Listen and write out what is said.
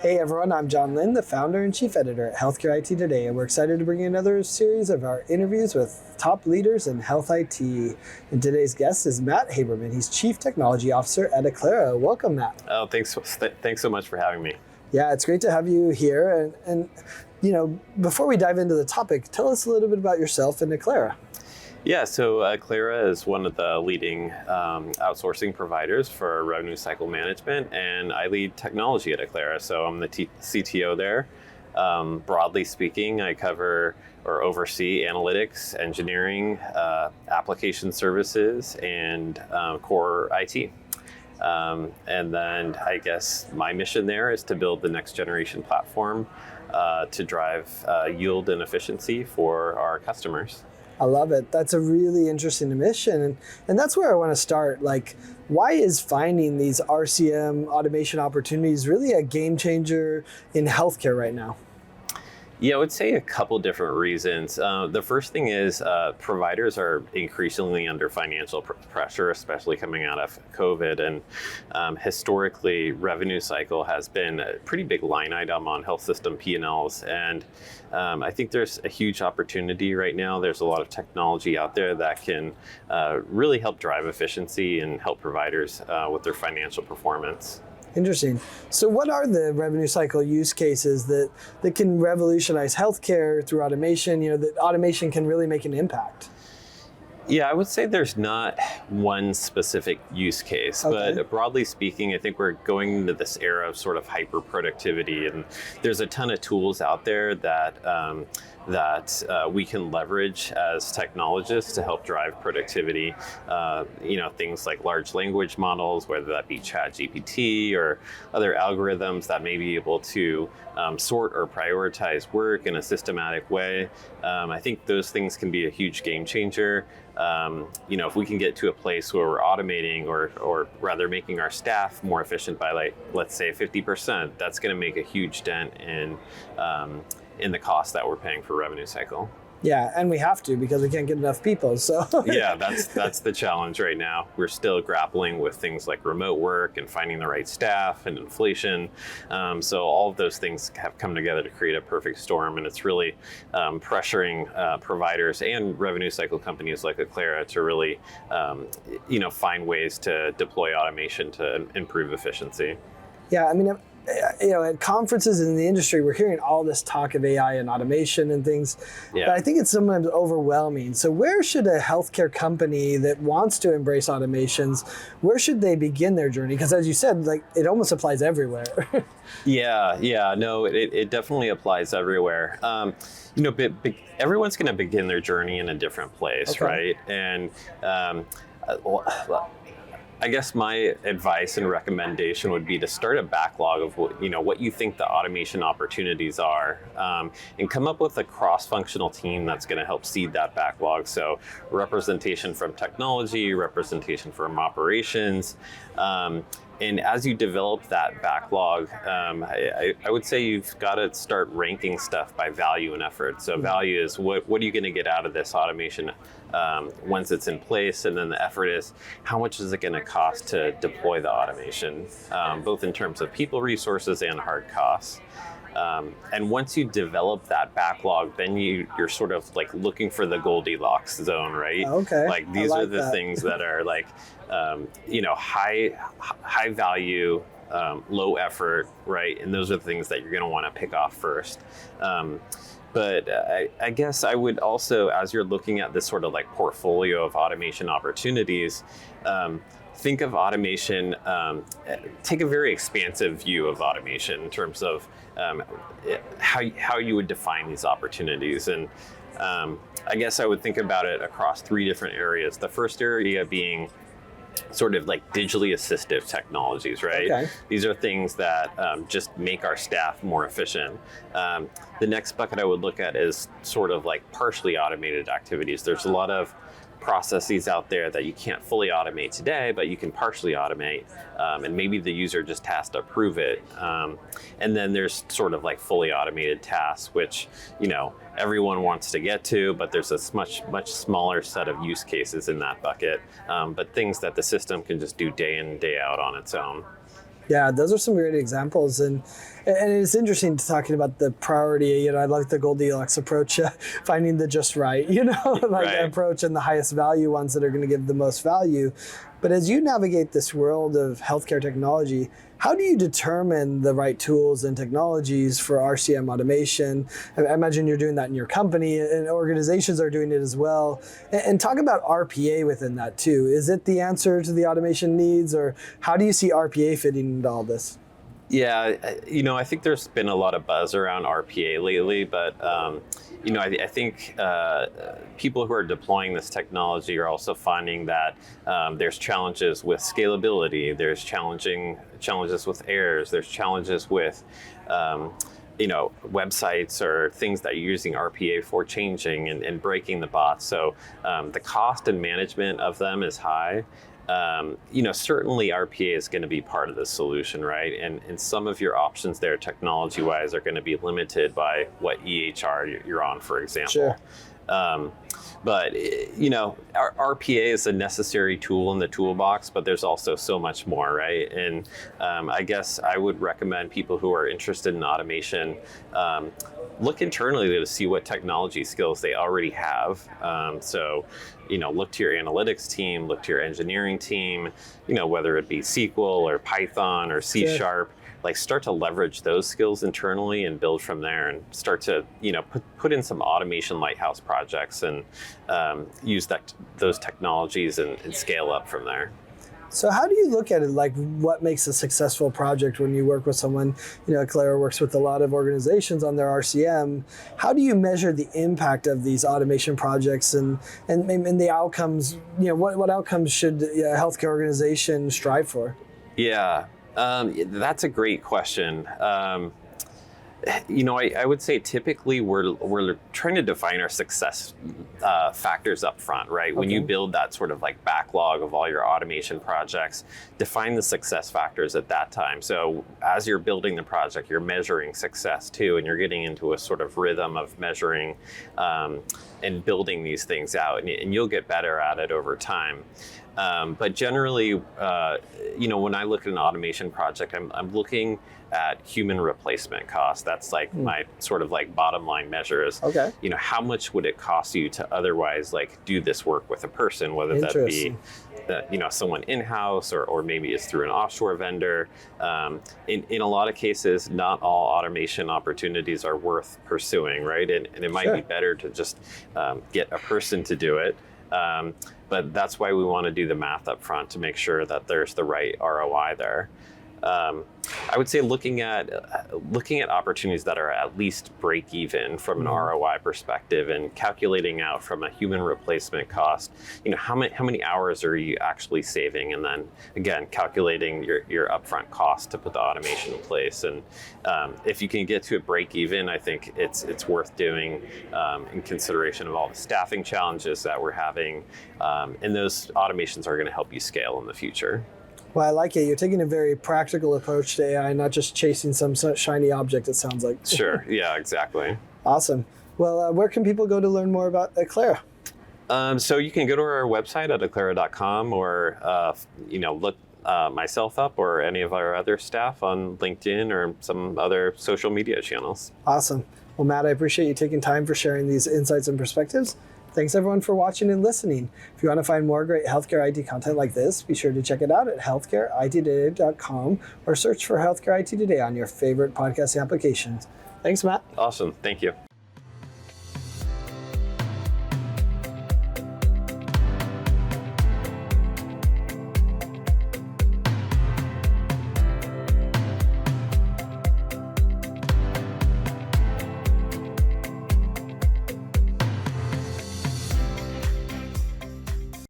Hey everyone, I'm John Lynn, the founder and chief editor at Healthcare IT Today, and we're excited to bring you another series of our interviews with top leaders in health IT. And today's guest is Matt Haberman. He's Chief Technology Officer at Acclara. Welcome, Matt. Oh, thanks so much for having me. Yeah, it's great to have you here. And you know, before we dive into the topic, tell us a little bit about yourself and Acclara. Yeah, so Acclara is one of the leading outsourcing providers for revenue cycle management, and I lead technology at Acclara, so I'm the CTO there. Broadly speaking, I cover or oversee analytics, engineering, application services, and core IT. And then I guess my mission there is to build the next generation platform to drive yield and efficiency for our customers. I love it. That's a really interesting mission. And that's where I want to start. Like, why is finding these RCM automation opportunities really a game changer in healthcare right now? Yeah, I would say a couple different reasons. The first thing is providers are increasingly under financial pressure, especially coming out of COVID. And historically, revenue cycle has been a pretty big line item on health system P&Ls. And I think there's a huge opportunity right now. There's a lot of technology out there that can really help drive efficiency and help providers with their financial performance. Interesting. So what are the revenue cycle use cases that can revolutionize healthcare through automation, that automation can really make an impact? Yeah, I would say there's not one specific use case, but broadly speaking, I think we're going into this era of sort of hyper productivity, and there's a ton of tools out there that we can leverage as technologists to help drive productivity. Things like large language models, whether that be ChatGPT or other algorithms that may be able to sort or prioritize work in a systematic way. I think those things can be a huge game changer. If we can get to a place where we're automating or rather making our staff more efficient by let's say 50%, that's going to make a huge dent in the cost that we're paying for revenue cycle. Yeah, and we have to because we can't get enough people. So yeah, that's the challenge right now. We're still grappling with things like remote work and finding the right staff and inflation. So all of those things have come together to create a perfect storm, and it's really pressuring providers and revenue cycle companies like Acclara to really find ways to deploy automation to improve efficiency. Yeah, I mean, at conferences in the industry, we're hearing all this talk of AI and automation and things, but I think it's sometimes overwhelming. So where should a healthcare company that wants to embrace automations, where should they begin their journey? Because as you said, it almost applies everywhere. It definitely applies everywhere. Everyone's going to begin their journey in a different place, right? And I guess my advice and recommendation would be to start a backlog of what you think the automation opportunities are, and come up with a cross-functional team that's going to help seed that backlog. So representation from technology, representation from operations. And as you develop that backlog, I would say you've got to start ranking stuff by value and effort. So value is what are you going to get out of this automation once it's in place, and then the effort is how much is it going to cost to deploy the automation, both in terms of people resources and hard costs. And once you develop that backlog, then you're sort of looking for the Goldilocks zone, right? Okay. These are the things that are high value, low effort, right? And those are the things that you're going to want to pick off first. But I guess I would also, as you're looking at this sort of portfolio of automation opportunities, think of automation, take a very expansive view of automation in terms of how you would define these opportunities. And I guess I would think about it across three different areas. The first area being sort of digitally assistive technologies, right? Okay. These are things that just make our staff more efficient. The next bucket I would look at is sort of partially automated activities. There's a lot of processes out there that you can't fully automate today, but you can partially automate, and maybe the user just has to approve it. And then there's sort of fully automated tasks, which everyone wants to get to, but there's a much smaller set of use cases in that bucket, but things that the system can just do day in and day out on its own. Yeah, those are some great examples. And And it's interesting talking about the priority. I like the Goldilocks approach, finding the just right, approach and the highest value ones that are going to give the most value. But as you navigate this world of healthcare technology, how do you determine the right tools and technologies for RCM automation? I imagine you're doing that in your company, and organizations are doing it as well. And talk about RPA within that too. Is it the answer to the automation needs, or how do you see RPA fitting into all this? Yeah, I think there's been a lot of buzz around RPA lately, but I think people who are deploying this technology are also finding that there's challenges with scalability, there's challenges with errors, there's challenges with websites or things that you're using RPA for changing and breaking the bots. So the cost and management of them is high. Certainly RPA is going to be part of the solution, right? And some of your options there, technology-wise, are going to be limited by what EHR you're on, for example. Sure. But RPA is a necessary tool in the toolbox, but there's also so much more, right? And I guess I would recommend people who are interested in automation look internally to see what technology skills they already have. Look to your analytics team, look to your engineering team, whether it be SQL or Python or C#. Sure. Start to leverage those skills internally and build from there, and start to put in some automation lighthouse projects and use those technologies and scale up from there. So how do you look at it? What makes a successful project when you work with someone? Acclara works with a lot of organizations on their RCM. How do you measure the impact of these automation projects and the outcomes? What outcomes should a healthcare organization strive for? Yeah. That's a great question. I would say typically we're trying to define our success factors up front, right? Okay. When you build that sort of backlog of all your automation projects, define the success factors at that time. So as you're building the project, you're measuring success too, and you're getting into a sort of rhythm of measuring and building these things out, and you'll get better at it over time. But generally, when I look at an automation project, I'm looking at human replacement cost. That's my sort of bottom line measure is, okay. How much would it cost you to otherwise do this work with a person, whether that be someone in-house or maybe it's through an offshore vendor. In a lot of cases, not all automation opportunities are worth pursuing, right? And it might be better to just get a person to do it. But that's why we want to do the math up front to make sure that there's the right ROI there. I would say looking at opportunities that are at least break even from an ROI perspective, and calculating out from a human replacement cost, how many hours are you actually saving, and then again calculating your upfront cost to put the automation in place. And if you can get to a break even, I think it's worth doing in consideration of all the staffing challenges that we're having, and those automations are going to help you scale in the future. Well, I like it. You're taking a very practical approach to AI, not just chasing some shiny object, it sounds like. Sure. Yeah, exactly. Awesome. Well, where can people go to learn more about Acclara? So you can go to our website at acclara.com, or look myself up or any of our other staff on LinkedIn or some other social media channels. Awesome. Well, Matt, I appreciate you taking time for sharing these insights and perspectives. Thanks everyone for watching and listening. If you want to find more great healthcare IT content like this, be sure to check it out at healthcareittoday.com or search for Healthcare IT Today on your favorite podcasting applications. Thanks, Matt. Awesome. Thank you.